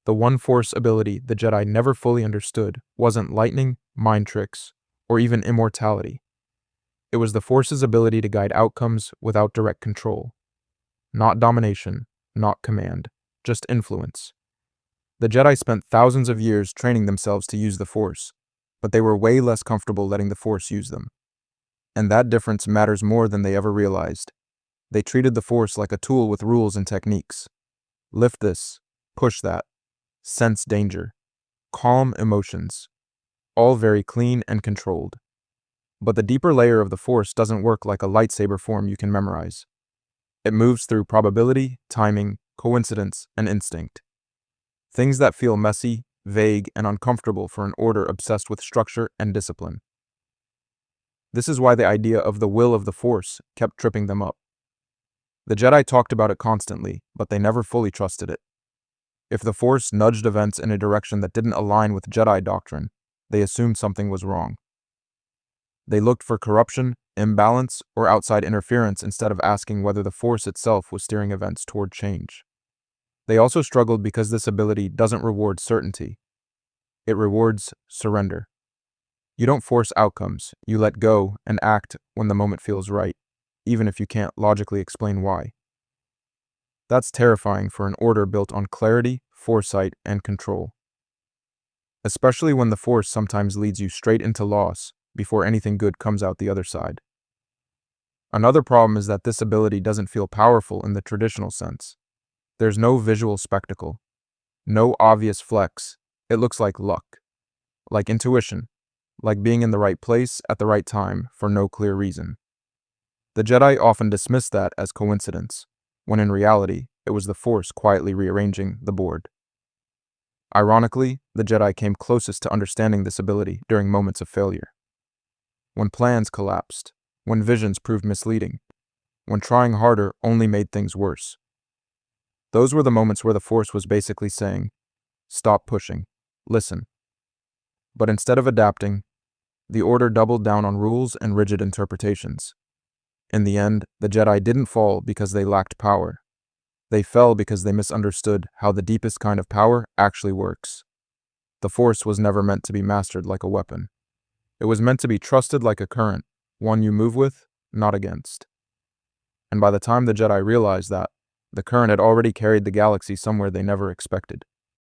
The one Force ability the Jedi never fully understood wasn't lightning, mind tricks, or even immortality. It was the Force's ability to guide outcomes without direct control. Not domination, not command, just influence. The Jedi spent thousands of years training themselves to use the Force, but they were way less comfortable letting the Force use them. And that difference matters more than they ever realized. They treated the Force like a tool with rules and techniques. Lift this, push that, sense danger, calm emotions, all very clean and controlled. But the deeper layer of the Force doesn't work like a lightsaber form you can memorize. It moves through probability, timing, coincidence, and instinct. Things that feel messy, vague, and uncomfortable for an order obsessed with structure and discipline. This is why the idea of the will of the Force kept tripping them up. The Jedi talked about it constantly, but they never fully trusted it. If the Force nudged events in a direction that didn't align with Jedi doctrine, they assumed something was wrong. They looked for corruption, imbalance, or outside interference instead of asking whether the Force itself was steering events toward change. They also struggled because this ability doesn't reward certainty. It rewards surrender. You don't force outcomes, you let go and act when the moment feels right, even if you can't logically explain why. That's terrifying for an order built on clarity, foresight, and control. Especially when the Force sometimes leads you straight into loss before anything good comes out the other side. Another problem is that this ability doesn't feel powerful in the traditional sense. There's no visual spectacle, no obvious flex. It looks like luck, like intuition, like being in the right place at the right time for no clear reason. The Jedi often dismiss that as coincidence, when in reality, it was the Force quietly rearranging the board. Ironically, the Jedi came closest to understanding this ability during moments of failure. When plans collapsed, when visions proved misleading, when trying harder only made things worse. Those were the moments where the Force was basically saying, "Stop pushing, listen." But instead of adapting, the Order doubled down on rules and rigid interpretations. In the end, the Jedi didn't fall because they lacked power. They fell because they misunderstood how the deepest kind of power actually works. The Force was never meant to be mastered like a weapon. It was meant to be trusted like a current, one you move with, not against. And by the time the Jedi realized that, the current had already carried the galaxy somewhere they never expected.